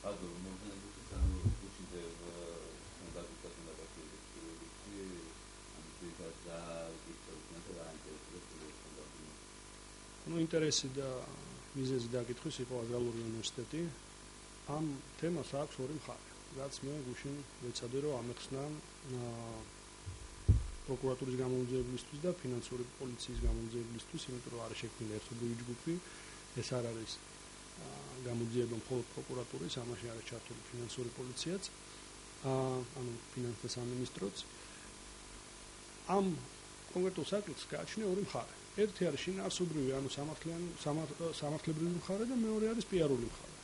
Adoro, Montenegro stanno uscite da tutta la partita di America da avanti, ну ინტერესი და მიზეზი დაკითხვის იყო აგრარული უნივერსიტეტი. ამ თემას აქვს ორი მხარე. რაც მე გუშინ ვეცადე რომ ამეხსნა პროკურატურის გამომძიებლისთვის და ფინანსური პოლიციის გამომძიებლისთვის, იმიტომ რომ არის შექმნილი ერთობლივი ჯგუფი, ეს არ არის გამოძიება მხოლოდ პროკურატურის, ამაში არის ჩართული ფინანსური პოლიციაც, ანუ ფინანსთა სამინისტროც. ამ კონკრეტულ საკითხს გააჩნია ორი მხარე. ერთი არის შინაარსობრივი, ანუ სამართლებრივი მხარე და მეორე არის პიარული მხარე.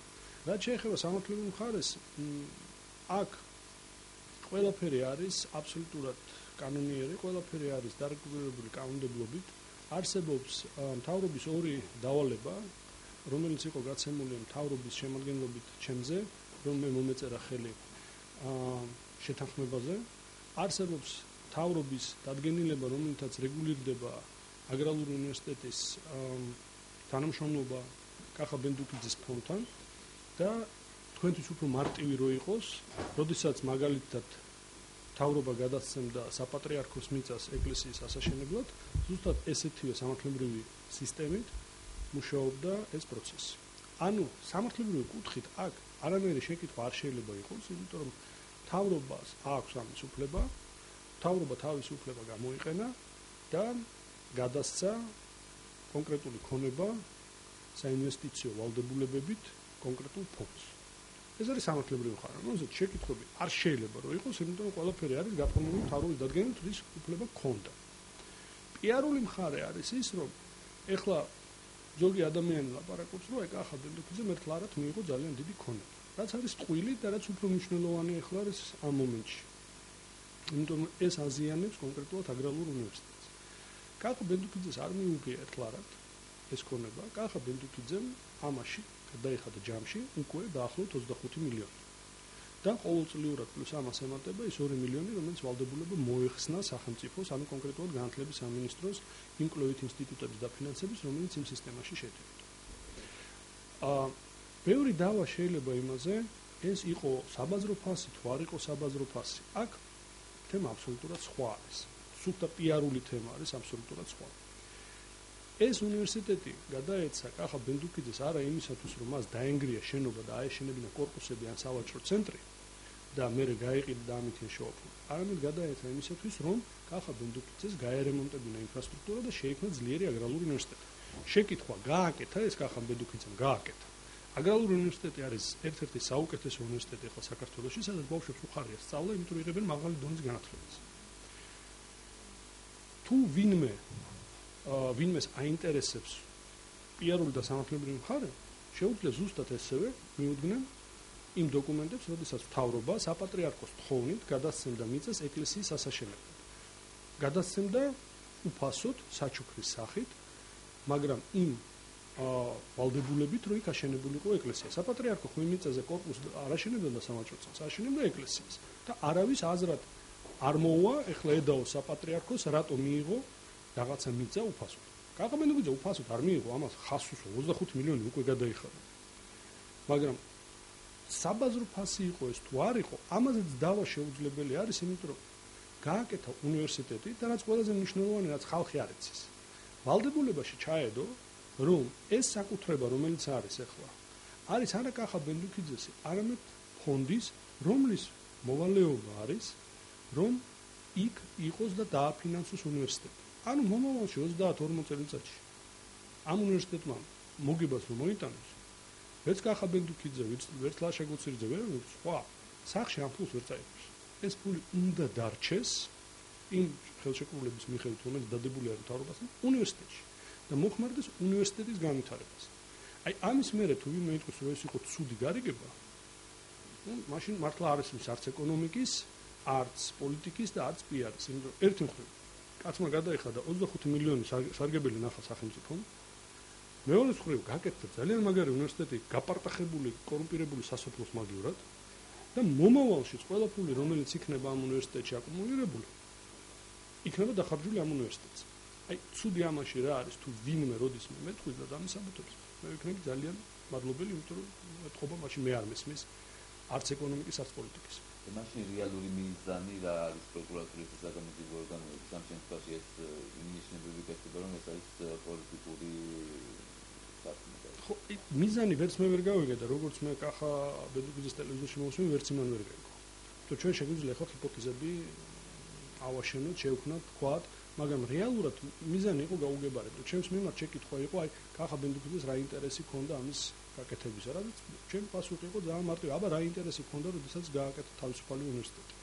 რაც შეეხება სამართლებრივ მხარეს, აქ ყველაფერი არის აბსოლუტურად კანონიერი, ყველაფერი არის დარეგულირებული კანონმდებლობით. არსებობს მთავრობის ორი დავალება, რომელიც იყო გაცემული მთავრობის შემადგენლობით ჩემზე, რომ მე მომეწერა ხელი შეთანხმებაზე. არსებობს მთავრობის დადგენილება, რომელთაც რეგულირდება აგრარული უნივერსიტეტის თანამშრომლობა კახა ბენდუკიძის ფონდთან და თქვენთვის უფრო მარტივი რო იყოს, როდესაც მაგალითად მთავრობა გადასცემდა საპატრიარქოს მიწას ეკლესიის ასაშენებლად, ზუსტად ესეთივე სამართლებრივი სისტემით მუშაობდა ეს პროცესი. ანუ სამართლებრივი კუთხით აქ არანაირი შეკითხვა არ შეიძლება იყოს, იმიტომ რომ მთავრობას აქვს ამის უფლება, მთავრობა თავის უფლება გამოიყენა და გადასცა კონკრეტული ქონება საინვესტიციო ვალდებულებებით კონკრეტულ ფონდს. ეს არის სამართლებრივი მხარე, რომელზეც შეკითხვები არ შეიძლება რომ იყოს, იმიტომ რომ ყველაფერი არის გაფორმებული მთავრობის დადგენილებით, რის უფლება ქონდა. პიარული მხარე არის ის, რომ ეხლა ზოგი ადამიანი ლაპარაკობს, რომ ეკახა ბენდუკიძე მერკლარად მიიღო ძალიან დიდი ქონება. რაც არის ტყვილი და რაც უფრო მნიშვნელოვანი ეხლა არის ამ მომენტში. იმიტომ რომ ეს აზიანებს კონკრეტულად აგრარულ უნივერსიტეტს. კახა ბენდუკიძეს არ მიუღია ერთხლად ეს ქონება, კახა ბენდუკიძემ ამაში გადაიხადა ჯამში უკვე დაახლოებით 25 მილიონი. და ყოველწლიურად პლუს ამას ემატება ის 2 მილიონი, რომელიც ვალდებულება მოეხსნა სახელმწიფოს, ანუ კონკრეტულად განათლების სამინისტროს იმ კვლევით ინსტიტუტების დაფინანსების, რომელიც იმ სისტემაში შედიოდა. ბევრი დავა შეიძლება იმაზე, ეს იყო საბაზრო ფასი, თუ არ იყო საბაზრო ფასი. აქ თემა აბსოლუტურად სხვა არის. სულთა პიარული თემა არის აბსოლუტურად სხვა. ეს უნივერსიტეტი გადაეცა კახა ბენდუკიძეს არა იმისათვის, რომ მას დაენგრია შენობა და აეშენებინა კორპუსები ან სავაჭრო ცენტრი და მერე გაიყიდა და ამით შეოფლა. არამედ გადაეცა იმისათვის, რომ კახა ბენდუკიძეს გაერემონტებინა ინფრასტრუქტურა და შეიქმნა ძლიერი აგრარული უნივერსიტეტი. შეკითხვა გააკეთა ეს კახა ბენდუკიძემ გააკეთა. აგრარული უნივერსიტეტი არის ერთ-ერთი საუკეთესო უნივერსიტეტი ახლა საქართველოში, სადაც ბავშვებს უხარია სწავლა, იმიტომ რომ იღებენ მაღალი დონის განათლებას. თუ ვინმეს აინტერესებს პიარული და სამართლებრივი მხარე, შეუძლია ზუსტად ესევე მიუდგნენ იმ დოკუმენტებს, როდესაც მთავრობა საპატრიარქოს თხოვნით გადასცემდა მიწას ეკლესიის ასაშენებლად. გადასცემდა უფასოდ საჩუქრის სახით, მაგრამ იმ ვალდებულებით, რომ იქ აშენებული იყო ეკლესია. საპატრიარქო ხო მიწაზე კორპუსს არ აშენებდა სავაჭრო ცენტრს, აშენებდა ეკლესიას და არავის აზრად არ მოუვა, ეხლა ედაო საპატრიარქოს რატომ მიიღო რაღაცა მიწა უფასოდ. კახა ბენდუკიძე უფასოდ არ მიიღო, ამას ხასუსო 25 მილიონი უკვე გადაიხადა. მაგრამ საბაზრო ფასი იყო ეს თუ არ იყო, ამაზეც დავა შეუძლებელი არის, იმიტომ რომ გააკეთა უნივერსიტეტი და რაც ყველაზე მნიშვნელოვანი, რაც ხალხი არ იცის. ვალდებულებაში ჩაედო, რომ ეს საკუთრება, რომელიც არის ახლა, არის არა კახა ბენდუკიძესი, არამედ ფონდის, რომლის მოვალეობა არის, რომ იქ იყოს და დააფინანსოს უნივერსიტეტი. ანუ მომავალში 30-40 წელიწადში ამ უნივერსიტეტმა მოგებას რომ მოიტანოს, ვერც კახა ბენდუკიძე, ვერც ლაშა გუციძე, ვერც სხვა სახში ამ ფულს ვერ წაიღებს. ეს ფული უნდა დარჩეს იმ ხელშეკრულების მიხედვით, რომელიც დადებული არის მთავრობასთან უნივერსიტეტში და მოხმარდეს უნივერსიტეტის განვითარებას. აი ამის მერე თუ ვინმე იტყვის, რომ ეს იყო ცუდი გარიგება, მაშინ მართლა არ არის არც ეკონომიკის, არც პოლიტიკის და არც პიარის, იმიტომ რომ ერთი მხრივ კაცმა გადაიხადა 25 მილიონი სარგებელი ნახა სახელმწიფომ. მეორე მხრივ გაკეთდა ძალიან მაგარი უნივერსიტეტი, გაპარტახებული, კორუმპირებული სასოფლოს მაგივრად და მომავალშიც ყველა ფული, რომელიც იქნება ამ უნივერსიტეტში აკუმულირებული, იქნება დახარჯული ამ უნივერსიტეტს. აი, ცუდი ამაში რა არის, თუ ვინმე როდისმე მეტყვის და დამისაბუთებს, მე ვიქნები ძალიან მადლობელი, იმიტომ რომ ეთყობა მაშინ მე არ მესმის არც ეკონომიკის, არც პოლიტიკის. მაშინ რეალური მიზანი რა არის პროკურატურის საგამოძიებო ორგანოების ამ შემთხვევაში ეს ინიშნებები გახდება, რომ ეს არის პოლიტიკური საქმე. ხო, მიზანი ვერც მე ვერ გავიგე და როგორც მე კახა ბედუგიძის ტელევიზორში მოვსმენ, ვერც იმან ვერ გაიგო. თუ ჩვენ შეგვიძლია ხო ჰიპოთეზები ავაშენოთ, შევქმნათ, ვთქვათ, მაგრამ რეალურად მიზანი იყო გაუგებარებო. ჩემს მიმართ შეკითხვა იყო, აი, კახა ბედუგიძეს რა ინტერესი ჰქონდა ამის გაკეთებისა, რადგან ჩემი პასუხი იყო ძალიან მარტივი, აბა რა ინტერესი ჰქონდა, როდესაც გააკეთა თავისუფალი უნივერსიტეტი.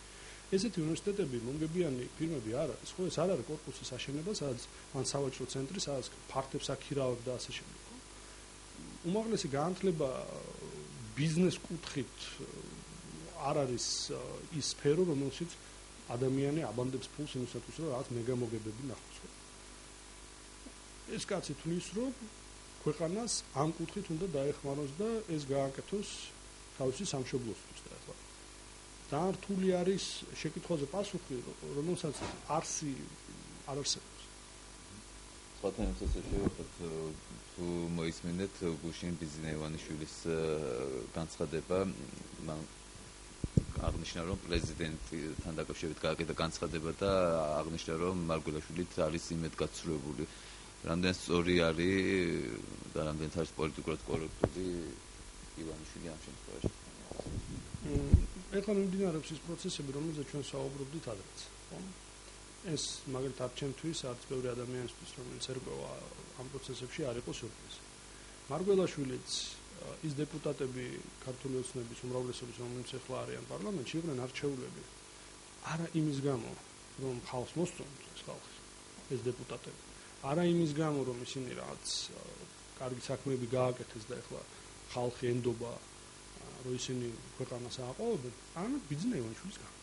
ესეთი უნივერსიტეტები მომგებიანი ფირმები არ არის, ხო, ეს არ არის კორპუსის აშენება, სადაც ან სავაჭრო ცენტრი, სადაც ფართებს აქირავებ და ასე შემდეგ. უმაღლესი განათლება ბიზნეს კუთხით არ არის ის სფერო, რომელშიც ადამიანი აბანდებს ფულს იმისათვის, რომ რაღაც მეგამოგებები ნახოს. ეს კაცი თulis, რომ ქვეყანას ამ კუთხით უნდა დაეხმაროს და ეს გააკეთოს თავისი სამშობლოსთვის და ახლა. ძალიან რთული არის შეკითხვაზე პასუხი, რომელსაც არსი არ არსებობს. სხვათან შევხვდით თუ მოისმინეთ გუშინ ბიზნეევანიშვილის განცხადება, მან აღნიშნა რომ პრეზიდენტთან დაკავშირებით გააკეთა განცხადება და აღნიშნა რომ მარგველაშვილით არის იმედგაცრუებული. რამდენ სწორი არის და რამდენიც არის პოლიტიკურად კორექტული ივანიშვილი ამ შემთხვევაში. ეხლა მიმდინარეობს ის პროცესები, რომელზეც ჩვენ საუბრობდით ადრეც. ეს მაგალითად ჩემთვის არც ბევრი ადამიანისთვის, რომელიც ერკვევა ამ პროცესებში არ იყო სიურპრიზი. მარგველაშვილიც ის დეპუტატები ქართული ოცნების უმრავლესობის, რომელიც ეხლა არიან პარლამენტში, იყვნენ არჩეულები არა იმის გამო, რომ ხალხს მოსწონთ ეს ხალხი, ეს დეპუტატები, არა იმის გამო, რომ ისინი რაღაც კარგი საქმეები გააკეთეს და ეხლა ხალხი ენდობა, რომ ისინი ქვეყანას აყოლებენ, ან ბიზნეევანიშვილის გამო.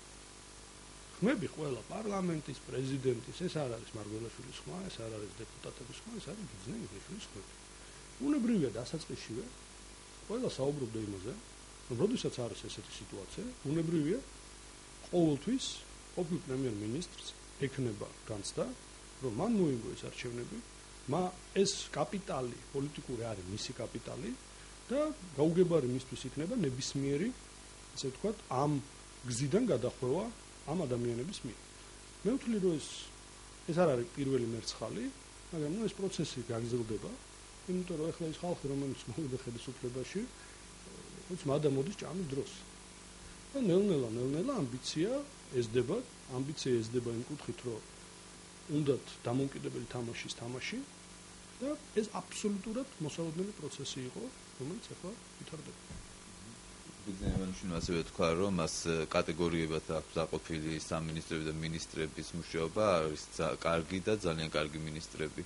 ხმები ყველა პარლამენტის, პრეზიდენტის, ეს არ არის მარგველაშვილის ხმა, ეს არ არის დეპუტატების ხმა, ეს არის ბიზნეევანიშვილის ხმები. უნებრივია დასაწყისშივე ყველა საუბრობდა იმაზე, რომ როდესაც არის ესეთი სიტუაცია, უნებრივია ყოველთვის ყოფილ პრემიერ-მინისტრს ექნება განცდა, რომ მან მოიგო ეს არჩევნები, ეს კაპიტალი, პოლიტიკური არის მისი კაპიტალი და გაუგებარი მისთვის იქნება ნებისმიერი, ასე ვთქვათ, ამ გზიდან გადახვევა ამ ადამიანების მიერ. მე ვთვლი, რომ ეს არ არის პირველი მერცხალი, მაგრამ ეს პროცესი გაგრძელდება, იმიტომ რომ ახლა ის ხალხი, რომელიც მოვიდა ხელისუფლებაში, მოდა მოდის ჭამის დროს. და ნელ-ნელა ამბიცია ესდება იმ კუთხით, რომ უნდათ დამოუკიდებელი თამაშის თამაში და ეს აბსოლუტურად მოსალოდნელი პროცესი იყო, რომელიც ახლა ვითარდება. ბიზნეევანიშვილმა ასევე თქვა, რომ მას კატეგორიებად აქვს დაყოფილი სამინისტროები და მინისტრების მუშაობა, არის კარგი და ძალიან კარგი მინისტრები.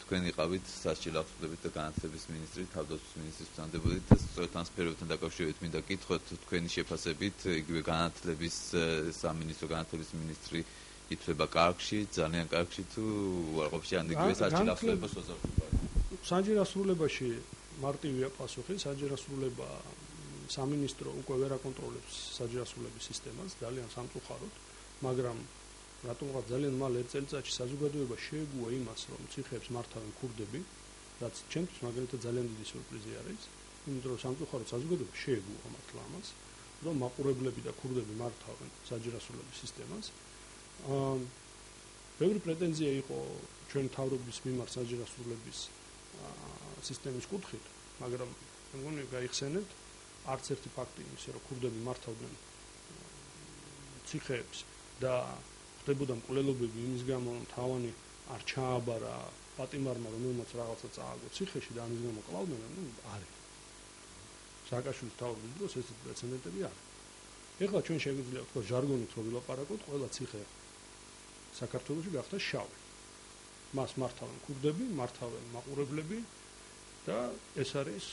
თქვენ იყავით სასჯელ აღსრულებით და განათლების მინისტრი, თავდაცვის მინისტრის ბრძანდებოდით და სწორედ ამ სფეროებთან დაკავშირებით მინდა გითხოთ თქვენი შეფასებით, იგივე განათლების სამინისტრო, განათლების მინისტრი ითვლება კარგში, ძალიან კარგში თუ უარყოფში, ან იგივე სასჯელ აღსრულებას უზრუნველყოფა. სასჯელ აღსრულებაში მარტივია პასუხი, სასჯელ აღსრულება სამინისტრო უკვე ვერ აკონტროლებს სასჯელ აღსრულების სისტემას, ძალიან სამწუხაროდ, მაგრამ რატომღაც ძალიან მალე ერთ წელიწადში საზოგადოება შეეგუა იმას, რომ ციხეებს მართავენ ქურდები, რაც ჩემთვის მაგალითად ძალიან დიდი სიურპრიზი არის, იმიტომ რომ სამწუხაროდ საზოგადოება შეეგუა მართლა ამას, რომ მაყურებლები და ქურდები მართავენ სასჯელ აღსრულების სისტემას. ბევრი პრეტენზია იყო ჩვენ მთავრობის მიმართ სასჯელ აღსრულების სისტემის კუთხით, მაგრამ მე მგონი გაიხსენებთ არც ერთი ფაქტი იმისა, რომ ქურდები მართავდნენ ციხეებს და ხდებოდა მკვლელობები იმის გამო, რომ თავანი არ ჩააბარა პატიმარმა, რომელმაც რაღაცა წააგო ციხეში და ამის გამო კლავდნენ, არის. სააკაშვილის თავობის დროს ესეთი პრეცედენტები არის. ეხლა ჩვენ შეგვიძლია ვთქვათ ჟარგონით რომ ვილაპარაკოთ, ყველა ციხე საქართველოში გახდა შავი. მას მართავენ ქურდები, მართავენ მაყურებლები და ეს არის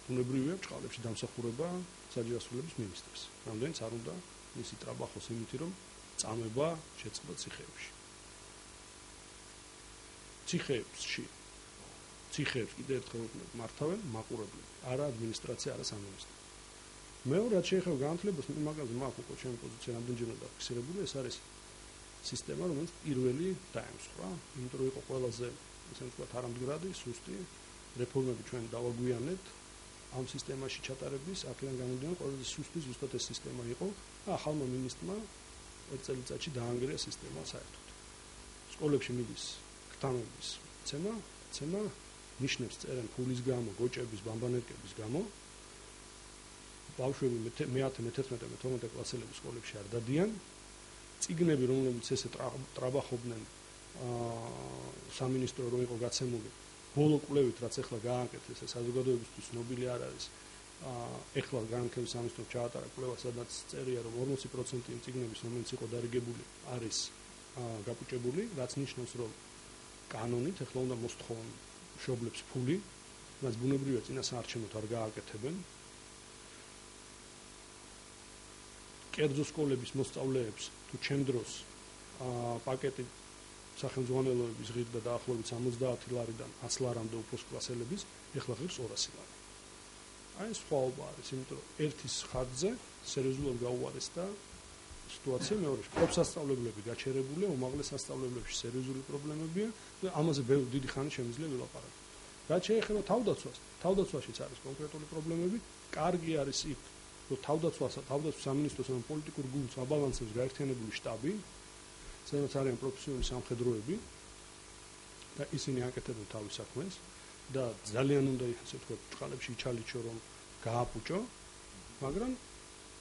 უნებრივია ჭყალებში დამსახურება სასჯელ აღსრულების მინისტრს. რამდენიც არ უნდა მისი ტრაბახოს იმითი, რომ წამება შეწყდა ციხეებში. ციხეებს კიდევ ერთხელ მართავენ მაყურებლები, არა ადმინისტრაცია, არა სამინისტრო. მეორე რაც შეეხება განათლებას, მაგაზე მაქვს უკვე ჩემი პოზიცია რამდენჯერმე დაფიქსირებული, ეს არის სისტემა, რომელიც პირველი დაემსხვრა, იმიტომ რომ იყო ყველაზე, ესე ვთქვათ, არამდგრადი, სუსტი რეფორმები ჩვენ დავაგვიანეთ, ამ სისტემაში ჩატარების, აქედან გამომდინარე, ყველაზე სუსტი ზუსტად ეს სისტემა იყო. ახალმა მინისტრმა ერთ წელიწადში დაანგრია სისტემა საერთოდ. სკოლებში მიდის ქთამების ცემა ნიშნებს წერენ ფულის გამო, გოჭების, ბამბანერკების გამო. ბავშვები მე-11-მე-12 კლასელები სკოლებში არ დადიან. წიგნები, რომლებიც ესე ტრაბახობდნენ სამინისტრო რო იყო გაცემული, ბოლო კვლევით რაც ახლა გააკეთეს, ეს საზოგადოებისთვის ცნობილი არ არის. ახლა განათლების სამინისტრომ ჩაატარა კვლევა, სადაც წერია, რომ 40% იმ წიგნების, რომელიც იყო დარიგებული, არის გაპუჭებული, რაც ნიშნავს, რომ კანონით ახლა უნდა მოსთხოვონ მშობლებს ფული, რაც ბუნებრივია წინასაარჩევნოდ არ გააკეთებენ. კერძო სკოლების მოსწავლეებს თუ ჩემ დროს პაკეტი სახელმძღვანელოების ღირდა დაახლოებით 70 ლარიდან 100 ლარამდე უფროს კლასელების, ახლა ღირს 200 ლარი. აი ეს სხვაობა არის, იმიტომ რომ ერთის ხარჯზე სერიოზულად გაუარესდა სიტუაცია, მეორეში პროფსასწავლებლები გაჩერებულია, უმაღლეს სასწავლებლებში სერიოზული პრობლემებია და ამაზე ბევრი დიდი ხანი შემიძლია ვილაპარაკოთ. რაც შეეხება თავდაცვას, თავდაცვაშიც არის კონკრეტული პრობლემები, კარგი არის იქ, რომ თავდაცვას სამინისტროს ან პოლიტიკურ გუნდს აბალანსებს გაერთიანებული შტაბი, სადაც არიან პროფესიონალი სამხედროები და ისინი აკეთებენ თავის საქმეს და ძალიან უნდა ისე თქვა, ჭყალებში იჩალიჩო რომ გააპუჭო, მაგრამ